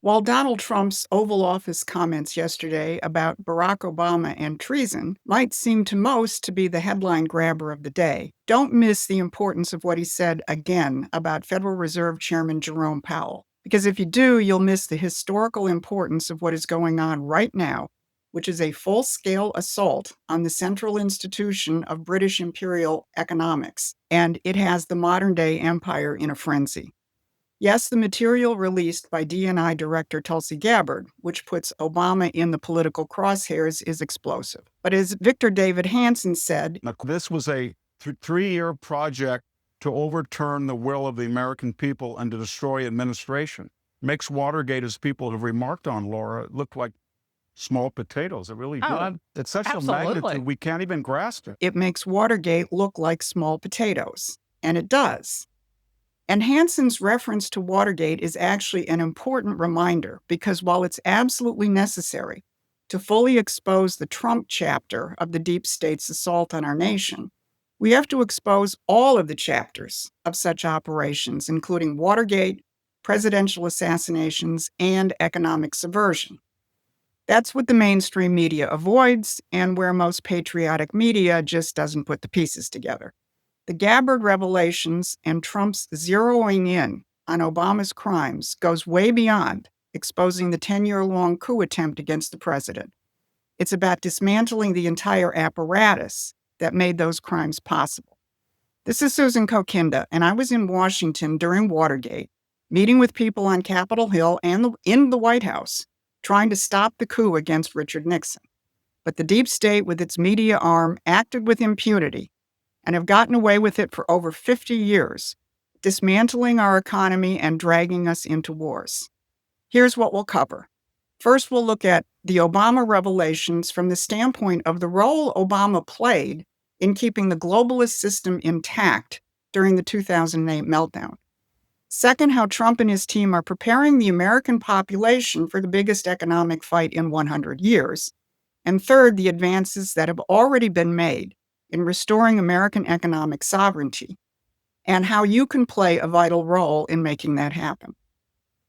While Donald Trump's Oval Office comments yesterday about Barack Obama and treason might seem to most to be the headline grabber of the day, don't miss the importance of what he said again about Federal Reserve Chairman Jerome Powell. Because if you do, you'll miss the historical importance of what is going on right now, which is a full-scale assault on the central institution of British imperial economics, and it has the modern-day empire in a frenzy. Yes, the material released by DNI Director Tulsi Gabbard, which puts Obama in the political crosshairs, is explosive. But as Victor David Hansen said, this was a three-year project to overturn the will of the American people and to destroy administration. Makes Watergate, as people have remarked on, Laura, look like small potatoes. It really did. It's such a magnitude, we can't even grasp it. It makes Watergate look like small potatoes. And it does. And Hansen's reference to Watergate is actually an important reminder because while it's absolutely necessary to fully expose the Trump chapter of the deep state's assault on our nation, we have to expose all of the chapters of such operations, including Watergate, presidential assassinations, and economic subversion. That's what the mainstream media avoids and where most patriotic media just doesn't put the pieces together. The Gabbard revelations and Trump's zeroing in on Obama's crimes goes way beyond exposing the 10-year-long coup attempt against the president. It's about dismantling the entire apparatus that made those crimes possible. This is Susan Kokinda, and I was in Washington during Watergate, meeting with people on Capitol Hill and in the White House, trying to stop the coup against Richard Nixon. But the deep state, with its media arm, acted with impunity and have gotten away with it for over 50 years, dismantling our economy and dragging us into wars. Here's what we'll cover. First, we'll look at the Obama revelations from the standpoint of the role Obama played in keeping the globalist system intact during the 2008 meltdown. Second, how Trump and his team are preparing the American population for the biggest economic fight in 100 years. And third, the advances that have already been made in restoring American economic sovereignty, and how you can play a vital role in making that happen.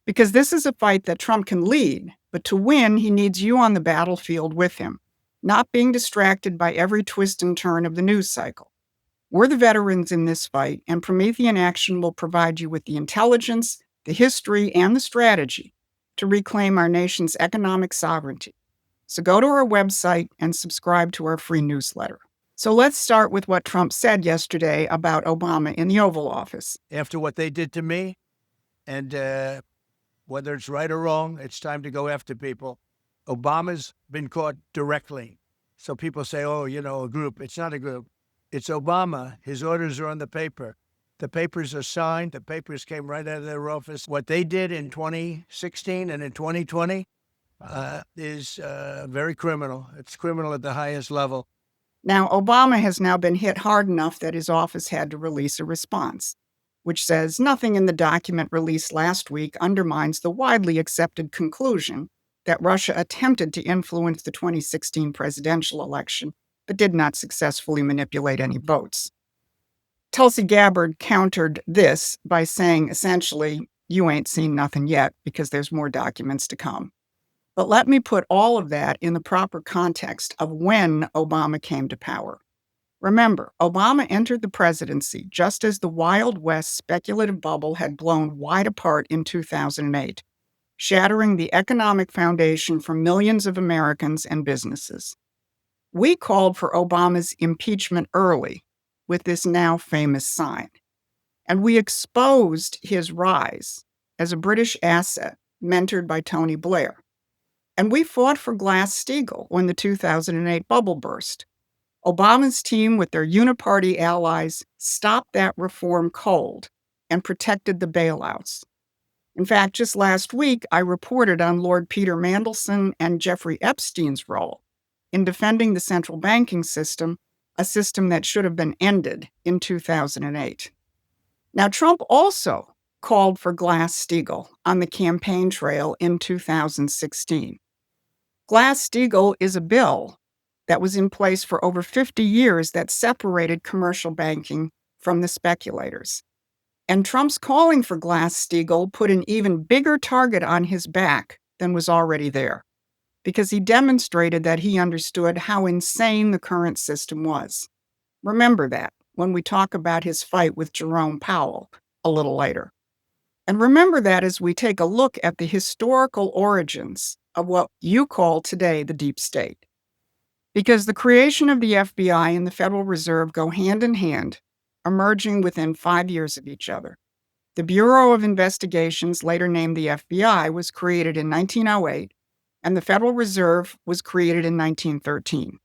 Because this is a fight that Trump can lead, but to win, he needs you on the battlefield with him, not being distracted by every twist and turn of the news cycle. We're the veterans in this fight, and Promethean Action will provide you with the intelligence, the history, and the strategy to reclaim our nation's economic sovereignty. So go to our website and subscribe to our free newsletter. So let's start with what Trump said yesterday about Obama in the Oval Office. After what they did to me, and whether it's right or wrong, it's time to go after people. Obama's been caught directly. So people say, oh, a group. It's not a group. It's Obama. His orders are on the paper. The papers are signed. The papers came right out of their office. What they did in 2016 and in 2020 is very criminal. It's criminal at the highest level. Now, Obama has now been hit hard enough that his office had to release a response, which says nothing in the document released last week undermines the widely accepted conclusion that Russia attempted to influence the 2016 presidential election, but did not successfully manipulate any votes. Tulsi Gabbard countered this by saying, essentially, you ain't seen nothing yet because there's more documents to come. But let me put all of that in the proper context of when Obama came to power. Remember, Obama entered the presidency just as the Wild West speculative bubble had blown wide apart in 2008, shattering the economic foundation for millions of Americans and businesses. We called for Obama's impeachment early with this now famous sign, and we exposed his rise as a British asset mentored by Tony Blair. And we fought for Glass-Steagall when the 2008 bubble burst. Obama's team, with their uniparty allies, stopped that reform cold and protected the bailouts. In fact, just last week, I reported on Lord Peter Mandelson and Jeffrey Epstein's role in defending the central banking system, a system that should have been ended in 2008. Now, Trump also called for Glass-Steagall on the campaign trail in 2016. Glass-Steagall is a bill that was in place for over 50 years that separated commercial banking from the speculators. And Trump's calling for Glass-Steagall put an even bigger target on his back than was already there, because he demonstrated that he understood how insane the current system was. Remember that when we talk about his fight with Jerome Powell a little later. And remember that as we take a look at the historical origins of what you call today the deep state. Because the creation of the FBI and the Federal Reserve go hand in hand, emerging within 5 years of each other. The Bureau of Investigations, later named the FBI, was created in 1908, and the Federal Reserve was created in 1913.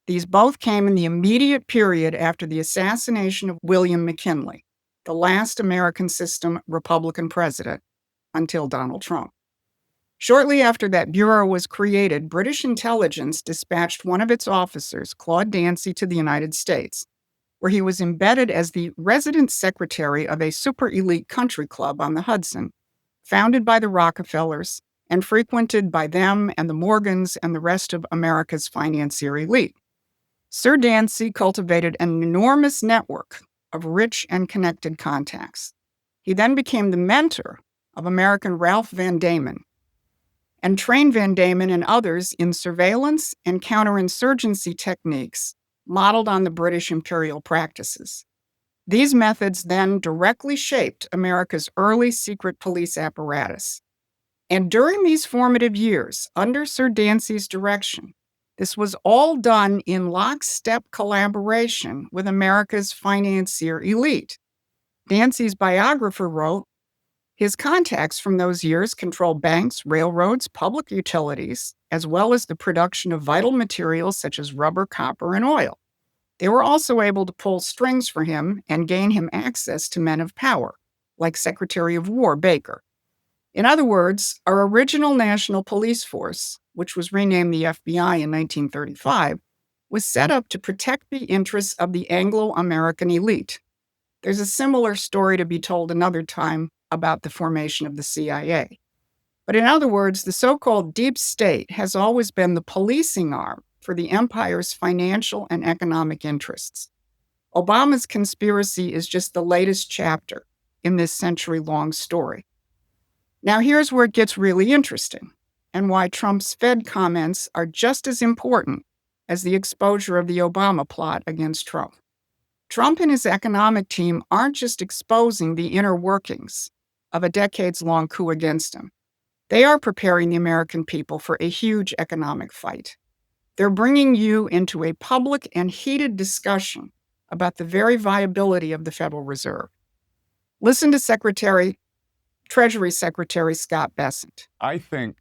These both came in the immediate period after the assassination of William McKinley, the last American system Republican president until Donald Trump. Shortly after that bureau was created, British intelligence dispatched one of its officers, Claude Dancy, to the United States, where he was embedded as the resident secretary of a super elite country club on the Hudson, founded by the Rockefellers and frequented by them and the Morgans and the rest of America's financier elite. Sir Dancy cultivated an enormous network of rich and connected contacts. He then became the mentor of American Ralph Van Damon and trained Van Damon and others in surveillance and counterinsurgency techniques modeled on the British imperial practices. These methods then directly shaped America's early secret police apparatus. And during these formative years, under Sir Dancy's direction, this was all done in lockstep collaboration with America's financier elite. Dancy's biographer wrote, his contacts from those years controlled banks, railroads, public utilities, as well as the production of vital materials such as rubber, copper, and oil. They were also able to pull strings for him and gain him access to men of power, like Secretary of War Baker. In other words, our original national police force, which was renamed the FBI in 1935, was set up to protect the interests of the Anglo-American elite. There's a similar story to be told another time about the formation of the CIA. But in other words, the so-called deep state has always been the policing arm for the empire's financial and economic interests. Obama's conspiracy is just the latest chapter in this century-long story. Now here's where it gets really interesting, and why Trump's Fed comments are just as important as the exposure of the Obama plot against Trump. Trump and his economic team aren't just exposing the inner workings of a decades-long coup against him. They are preparing the American people for a huge economic fight. They're bringing you into a public and heated discussion about the very viability of the Federal Reserve. Listen to Treasury Secretary Scott Bessent. I think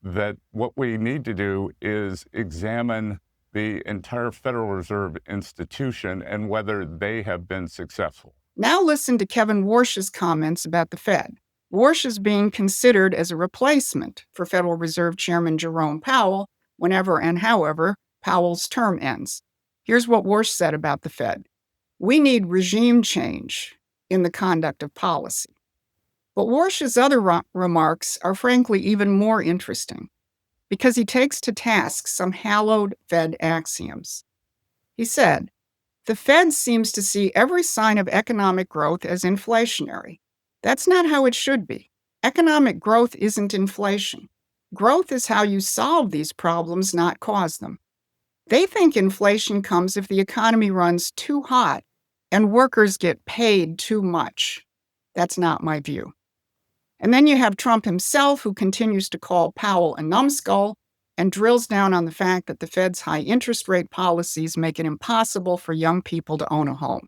that what we need to do is examine the entire Federal Reserve institution and whether they have been successful. Now listen to Kevin Warsh's comments about the Fed. Warsh is being considered as a replacement for Federal Reserve Chairman Jerome Powell whenever and however Powell's term ends. Here's what Warsh said about the Fed. We need regime change in the conduct of policy. But Warsh's other remarks are frankly even more interesting because he takes to task some hallowed Fed axioms. He said, the Fed seems to see every sign of economic growth as inflationary. That's not how it should be. Economic growth isn't inflation. Growth is how you solve these problems, not cause them. They think inflation comes if the economy runs too hot and workers get paid too much. That's not my view. And then you have Trump himself, who continues to call Powell a numbskull and drills down on the fact that the Fed's high interest rate policies make it impossible for young people to own a home.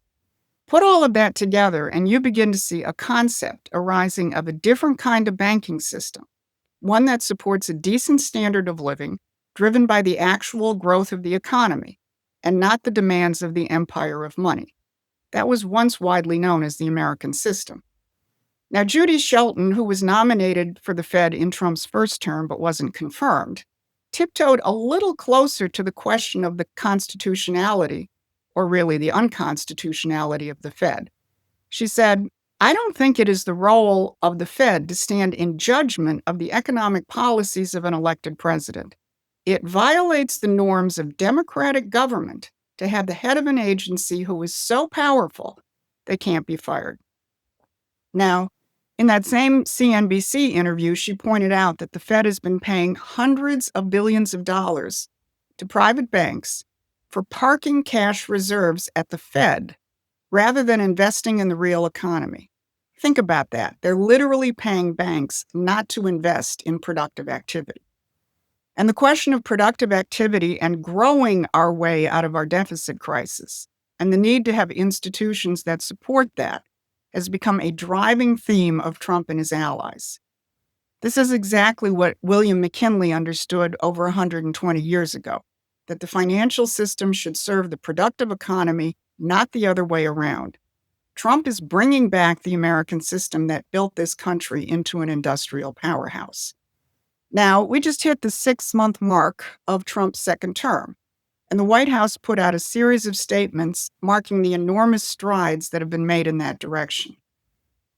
Put all of that together, and you begin to see a concept arising of a different kind of banking system, one that supports a decent standard of living driven by the actual growth of the economy and not the demands of the empire of money. That was once widely known as the American system. Now, Judy Shelton, who was nominated for the Fed in Trump's first term but wasn't confirmed, tiptoed a little closer to the question of the constitutionality, or really the unconstitutionality of the Fed. She said, I don't think it is the role of the Fed to stand in judgment of the economic policies of an elected president. It violates the norms of democratic government to have the head of an agency who is so powerful they can't be fired. Now, in that same CNBC interview, she pointed out that the Fed has been paying hundreds of billions of dollars to private banks for parking cash reserves at the Fed rather than investing in the real economy. Think about that. They're literally paying banks not to invest in productive activity. And the question of productive activity and growing our way out of our deficit crisis and the need to have institutions that support that has become a driving theme of Trump and his allies. This is exactly what William McKinley understood over 120 years ago, that the financial system should serve the productive economy, not the other way around. Trump is bringing back the American system that built this country into an industrial powerhouse. Now, we just hit the 6-month mark of Trump's second term, and the White House put out a series of statements marking the enormous strides that have been made in that direction.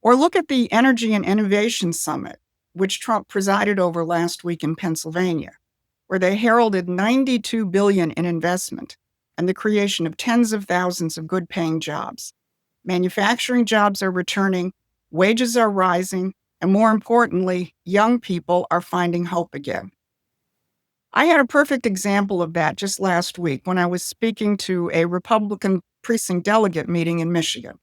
Or look at the Energy and Innovation Summit, which Trump presided over last week in Pennsylvania, where they heralded $92 billion in investment and the creation of tens of thousands of good-paying jobs. Manufacturing jobs are returning, wages are rising, and more importantly, young people are finding hope again. I had a perfect example of that just last week when I was speaking to a Republican precinct delegate meeting in Michigan.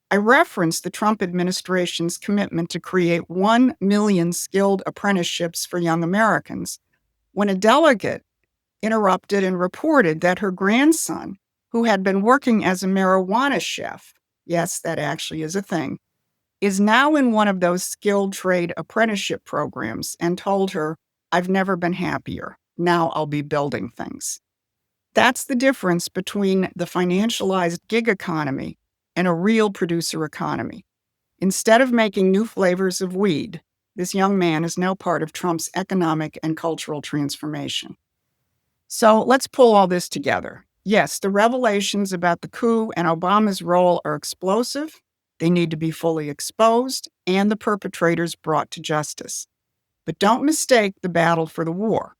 I referenced the Trump administration's commitment to create 1 million skilled apprenticeships for young Americans when a delegate interrupted and reported that her grandson, who had been working as a marijuana chef, yes, that actually is a thing, is now in one of those skilled trade apprenticeship programs, and told her, "I've never been happier. Now I'll be building things." That's the difference between the financialized gig economy and a real producer economy. Instead of making new flavors of weed, this young man is now part of Trump's economic and cultural transformation. So let's pull all this together. Yes, the revelations about the coup and Obama's role are explosive. They need to be fully exposed and the perpetrators brought to justice. But don't mistake the battle for the war.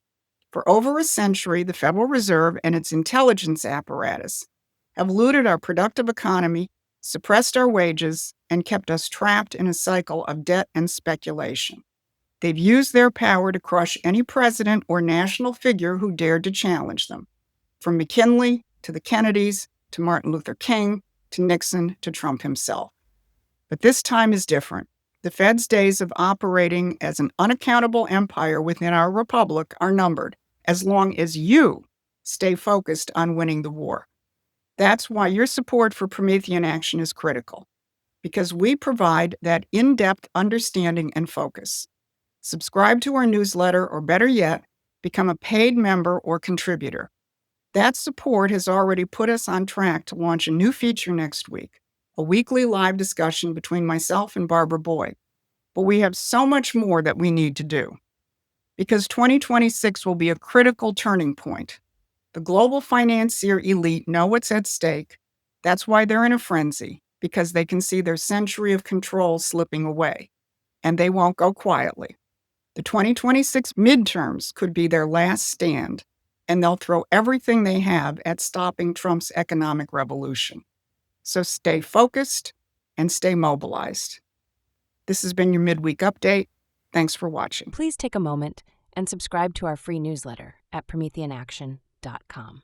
For over a century, the Federal Reserve and its intelligence apparatus have looted our productive economy, suppressed our wages, and kept us trapped in a cycle of debt and speculation. They've used their power to crush any president or national figure who dared to challenge them, from McKinley to the Kennedys to Martin Luther King to Nixon to Trump himself. But this time is different. The Fed's days of operating as an unaccountable empire within our republic are numbered, as long as you stay focused on winning the war. That's why your support for Promethean Action is critical, because we provide that in-depth understanding and focus. Subscribe to our newsletter, or better yet, become a paid member or contributor. That support has already put us on track to launch a new feature next week, a weekly live discussion between myself and Barbara Boyd. But we have so much more that we need to do, because 2026 will be a critical turning point. The global financier elite know what's at stake. That's why they're in a frenzy, because they can see their century of control slipping away, and they won't go quietly. The 2026 midterms could be their last stand, and they'll throw everything they have at stopping Trump's economic revolution. So stay focused and stay mobilized. This has been your Midweek Update. Thanks for watching. Please take a moment and subscribe to our free newsletter at PrometheanAction.com.